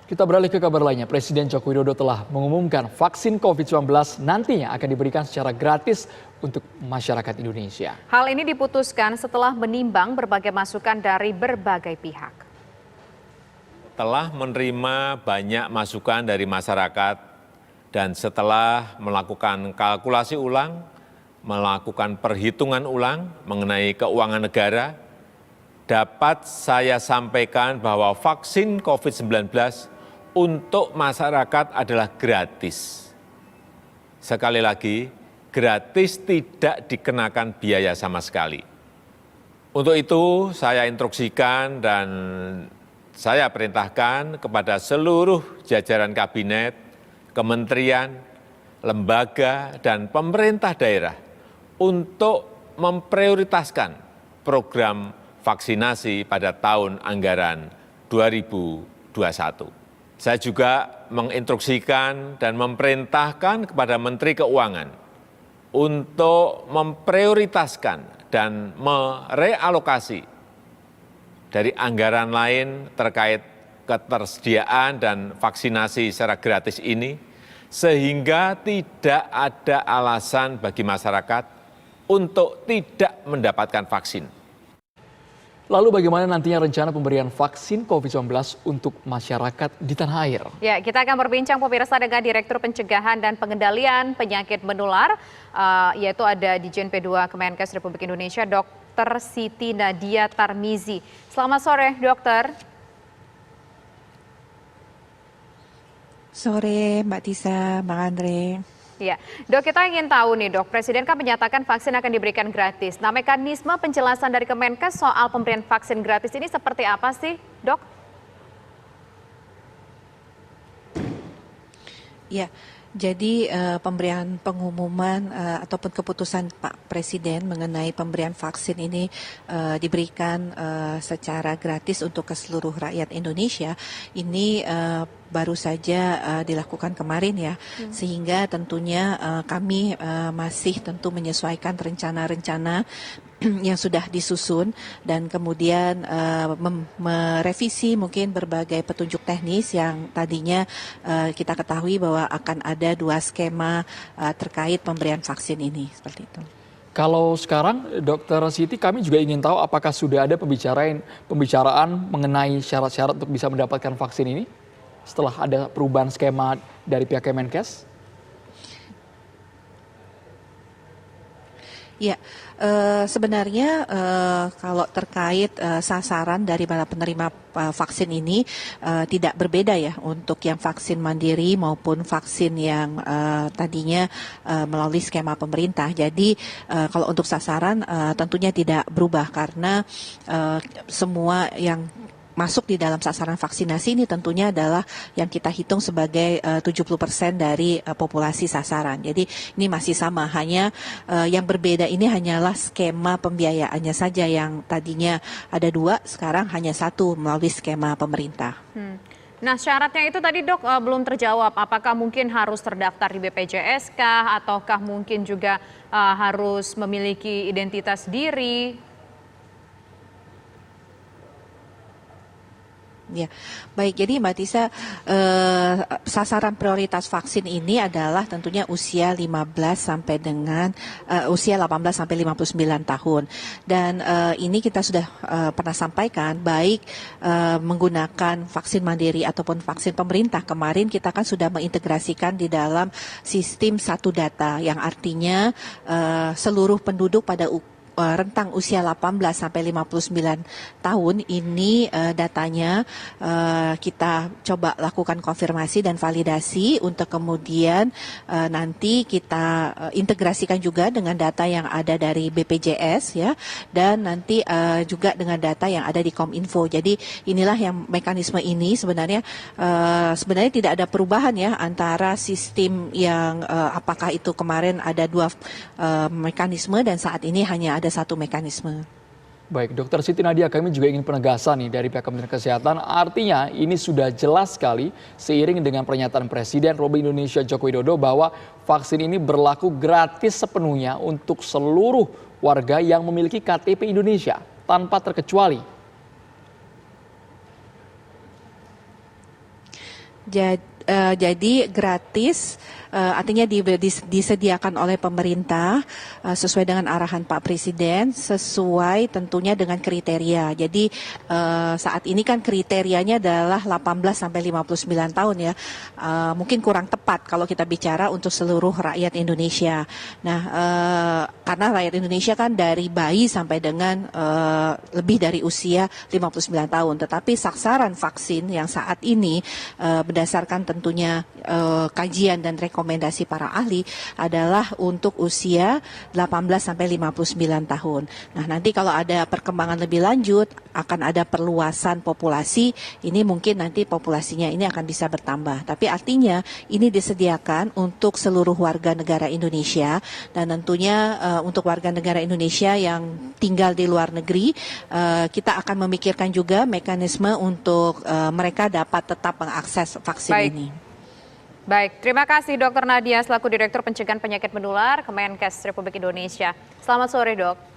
Kita beralih ke kabar lainnya. Presiden Joko Widodo telah mengumumkan vaksin COVID-19 nantinya akan diberikan secara gratis untuk masyarakat Indonesia. Hal ini diputuskan setelah menimbang berbagai masukan dari berbagai pihak. Telah menerima banyak masukan dari masyarakat dan setelah melakukan kalkulasi ulang, melakukan perhitungan ulang mengenai keuangan negara, dapat saya sampaikan bahwa vaksin COVID-19 untuk masyarakat adalah gratis. Sekali lagi, gratis, tidak dikenakan biaya sama sekali. Untuk itu saya instruksikan dan saya perintahkan kepada seluruh jajaran kabinet, kementerian, lembaga, dan pemerintah daerah untuk memprioritaskan program vaksinasi pada tahun anggaran 2021. Saya juga menginstruksikan dan memerintahkan kepada Menteri Keuangan untuk memprioritaskan dan merealokasi dari anggaran lain terkait ketersediaan dan vaksinasi secara gratis ini, sehingga tidak ada alasan bagi masyarakat untuk tidak mendapatkan vaksin. Lalu bagaimana nantinya rencana pemberian vaksin COVID-19 untuk masyarakat di tanah air? Ya, kita akan berbincang pemirsa dengan Direktur Pencegahan dan Pengendalian Penyakit Menular, yaitu ada di Dijen P2 Kemenkes Republik Indonesia, Dr. Siti Nadia Tarmizi. Selamat sore, dokter. Sore, Mbak Tisa, Bang Andre. Ya, dok, kita ingin tahu nih dok, Presiden kan menyatakan vaksin akan diberikan gratis. Nah, mekanisme penjelasan dari Kemenkes soal pemberian vaksin gratis ini seperti apa sih, dok? Ya, jadi pemberian pengumuman ataupun keputusan Pak Presiden mengenai pemberian vaksin ini diberikan secara gratis untuk ke seluruh rakyat Indonesia ini baru saja dilakukan kemarin ya, sehingga tentunya kami masih tentu menyesuaikan rencana-rencana yang sudah disusun dan kemudian merevisi mungkin berbagai petunjuk teknis yang tadinya kita ketahui bahwa akan ada 2 skema terkait pemberian vaksin ini, seperti itu. Kalau sekarang, Dr. Siti, kami juga ingin tahu apakah sudah ada pembicaraan mengenai syarat-syarat untuk bisa mendapatkan vaksin ini setelah ada perubahan skema dari pihak Kemenkes? Ya, sebenarnya kalau terkait sasaran dari para penerima vaksin ini tidak berbeda ya untuk yang vaksin mandiri maupun vaksin yang tadinya melalui skema pemerintah. Jadi kalau untuk sasaran tentunya tidak berubah karena semua yang masuk di dalam sasaran vaksinasi ini tentunya adalah yang kita hitung sebagai 70% dari populasi sasaran. Jadi ini masih sama, hanya yang berbeda ini hanyalah skema pembiayaannya saja yang tadinya ada 2, sekarang hanya 1 melalui skema pemerintah. Nah, syaratnya itu tadi dok belum terjawab. Apakah mungkin harus terdaftar di BPJS kah, ataukah mungkin juga harus memiliki identitas diri? Ya, baik. Jadi Mbak Tisa, sasaran prioritas vaksin ini adalah tentunya usia 18 sampai 59 tahun. Dan ini kita sudah pernah sampaikan, baik menggunakan vaksin mandiri ataupun vaksin pemerintah. Kemarin kita kan sudah mengintegrasikan di dalam sistem satu data, yang artinya seluruh penduduk pada rentang usia 18 sampai 59 tahun ini datanya kita coba lakukan konfirmasi dan validasi untuk kemudian nanti kita integrasikan juga dengan data yang ada dari BPJS ya, dan nanti juga dengan data yang ada di Kominfo. Jadi inilah yang mekanisme ini sebenarnya tidak ada perubahan ya antara sistem yang apakah itu kemarin ada 2 mekanisme dan saat ini hanya ada 1 mekanisme. Baik, Dr. Siti Nadia, kami juga ingin penegasan nih dari pihak Kementerian Kesehatan. Artinya ini sudah jelas sekali seiring dengan pernyataan Presiden Republik Indonesia Joko Widodo bahwa vaksin ini berlaku gratis sepenuhnya untuk seluruh warga yang memiliki KTP Indonesia tanpa terkecuali. Jadi gratis, artinya disediakan oleh pemerintah sesuai dengan arahan Pak Presiden, sesuai tentunya dengan kriteria. Jadi saat ini kan kriterianya adalah 18 sampai 59 tahun ya. Mungkin kurang tepat kalau kita bicara untuk seluruh rakyat Indonesia. Nah, karena rakyat Indonesia kan dari bayi sampai dengan lebih dari usia 59 tahun. Tetapi sasaran vaksin yang saat ini berdasarkan tentunya kajian dan rekomendasi para ahli adalah untuk usia 18 sampai 59 tahun. Nah, nanti kalau ada perkembangan lebih lanjut akan ada perluasan populasi, ini mungkin nanti populasinya ini akan bisa bertambah. Tapi artinya ini disediakan untuk seluruh warga negara Indonesia, dan tentunya untuk warga negara Indonesia yang tinggal di luar negeri, kita akan memikirkan juga mekanisme untuk mereka dapat tetap mengakses vaksin ini. Baik, terima kasih Dr. Nadia selaku Direktur Pencegahan Penyakit Menular Kemenkes Republik Indonesia. Selamat sore, Dok.